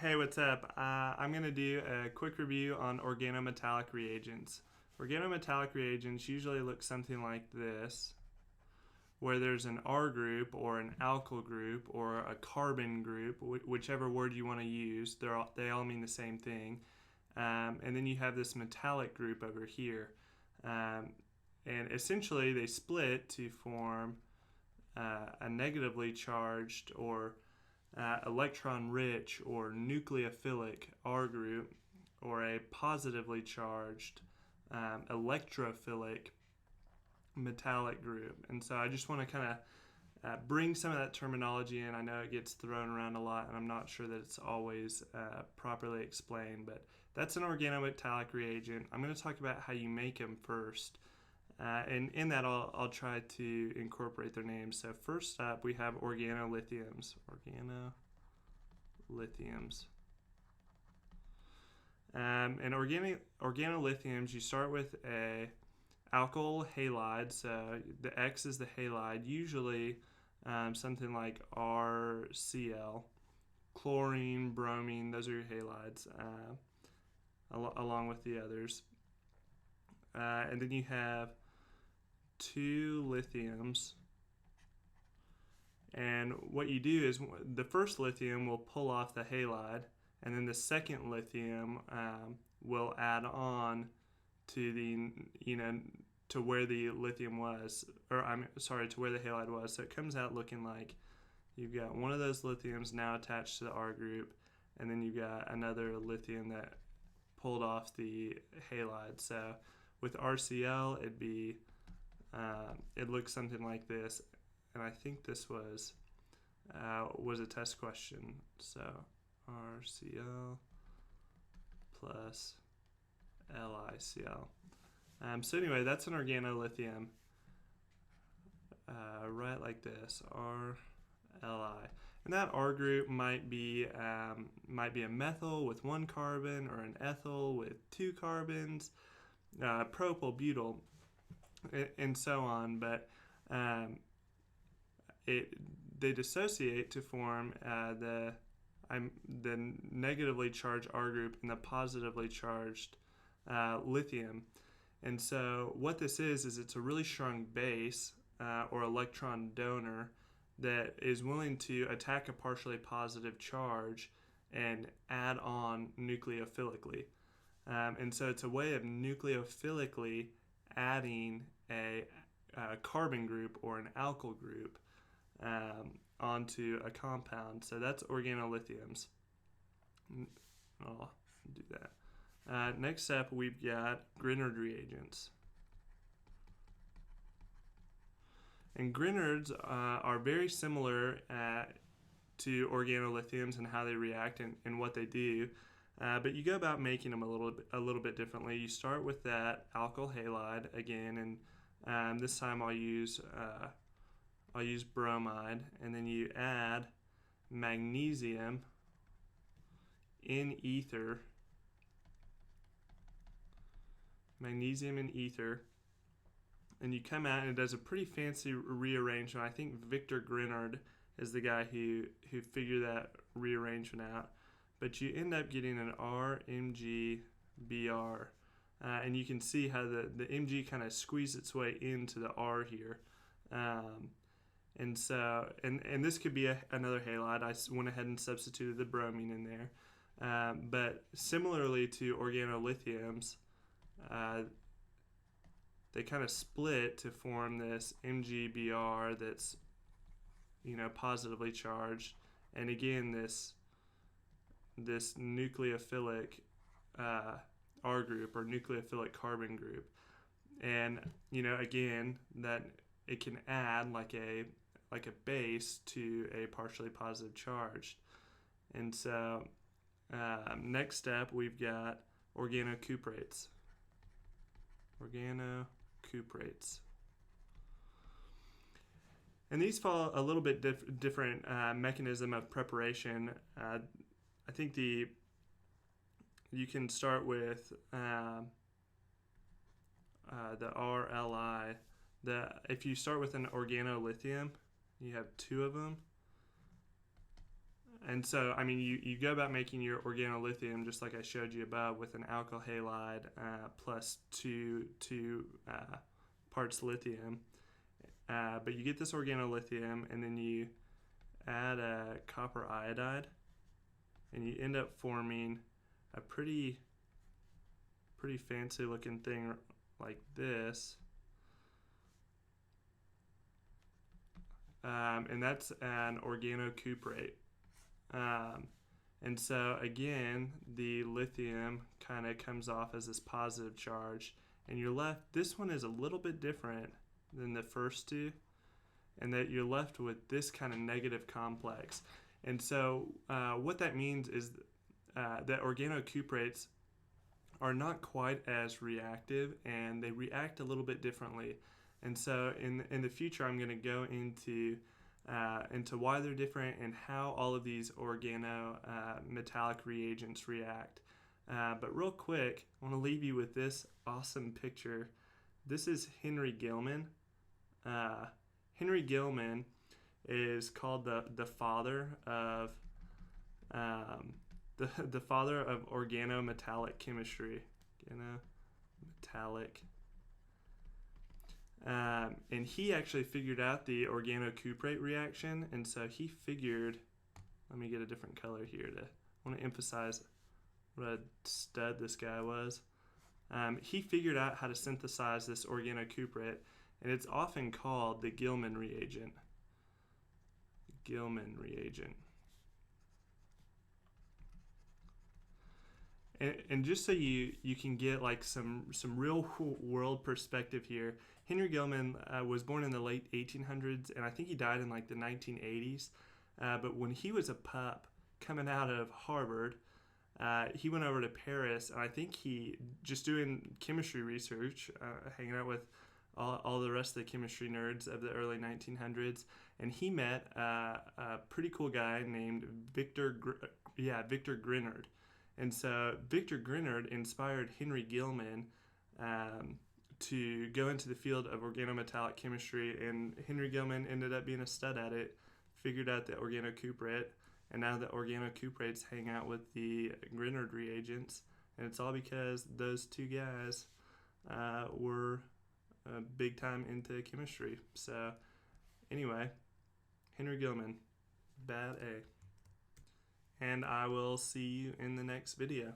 Hey, what's up? I'm going to do a quick review on organometallic reagents. Organometallic reagents usually look something like this, where there's an R group or an alkyl group or a carbon group, whichever word you want to use. They all mean the same thing. And then you have this metallic group over here. And essentially they split to form a negatively charged or electron-rich or nucleophilic R group, or a positively charged electrophilic metallic group. And so I just want to kind of bring some of that terminology in. I know it gets thrown around a lot, and I'm not sure that it's always properly explained, but that's an organometallic reagent. I'm going to talk about how you make them first. And in that, I'll try to incorporate their names. So first up, we have organolithiums. And organolithiums, you start with a alkyl halide. So the X is the halide, usually something like RCl. Chlorine, bromine, those are your halides, along with the others. And then you have two lithiums, and what you do is the first lithium will pull off the halide, and then the second lithium will add on to to where the lithium was, or to where the halide was. So it comes out looking like you've got one of those lithiums now attached to the R group, and then you've got another lithium that pulled off the halide. So with RCl, it looks something like this, and I think this was a test question. So RCl plus LiCl. So anyway, that's an organolithium, right like this, RLi. And that R group might be a methyl with one carbon, or an ethyl with two carbons, propyl, butyl, and so on. But they dissociate to form the negatively charged R group and the positively charged lithium. And so what this is it's a really strong base or electron donor that is willing to attack a partially positive charge and add on nucleophilically. And so it's a way of nucleophilically adding a carbon group or an alkyl group onto a compound. So that's organolithiums. I'll do that. Next up, we've got Grignard reagents. And Grignards are very similar to organolithiums and how they react and what they do. But you go about making them a little bit differently. You start with that alkyl halide again, and this time I'll use bromide, and then you add magnesium in ether. And you come out, and it does a pretty fancy rearrangement. I think Victor Grignard is the guy who figured that rearrangement out. But you end up getting an RMGBr, and you can see how the Mg kind of squeezed its way into the R here. And so, and this could be another halide. I went ahead and substituted the bromine in there. But similarly to organolithiums, they kind of split to form this MgBr that's positively charged, and again this nucleophilic R group or nucleophilic carbon group. And again, that it can add like a base to a partially positive charge. And so next step, we've got organocuprates. And these follow a little bit different mechanism of preparation. I think you can start with the RLi. If you start with an organolithium, you have two of them, And so, I mean, you go about making your organolithium just like I showed you above with an alkyl halide plus two parts lithium. But you get this organolithium, and then you add a copper iodide, and you end up forming a pretty fancy looking thing like this. And that's an organocuprate. And so again, the lithium kind of comes off as this positive charge, and you're left, this one is a little bit different than the first two, and that you're left with this kind of negative complex. And so what that means is that organocuprates are not quite as reactive, and they react a little bit differently. And so in the future, I'm going to go into why they're different and how all of these organometallic reagents react. But real quick, I want to leave you with this awesome picture. This is Henry Gilman. Henry Gilman is called the father of the father of organometallic chemistry. Organometallic. And he actually figured out the organocuprate reaction, and so he figured, let me get a different color here I want to emphasize what a stud this guy was. He figured out how to synthesize this organocuprate, and it's often called the Gilman reagent. Gilman reagent. And just so you can get like some real world perspective here, Henry Gilman was born in the late 1800s, and I think he died in like the 1980s. But when he was a pup coming out of Harvard, he went over to Paris, and I think he, just doing chemistry research, hanging out with all the rest of the chemistry nerds of the early 1900s, and he met a pretty cool guy named Victor Grignard. And so Victor Grignard inspired Henry Gilman to go into the field of organometallic chemistry, and Henry Gilman ended up being a stud at it, figured out the organocuprate, and now the organocuprates hang out with the Grignard reagents, and it's all because those two guys were big time into chemistry. So anyway, Henry Gilman, bad A. And I will see you in the next video.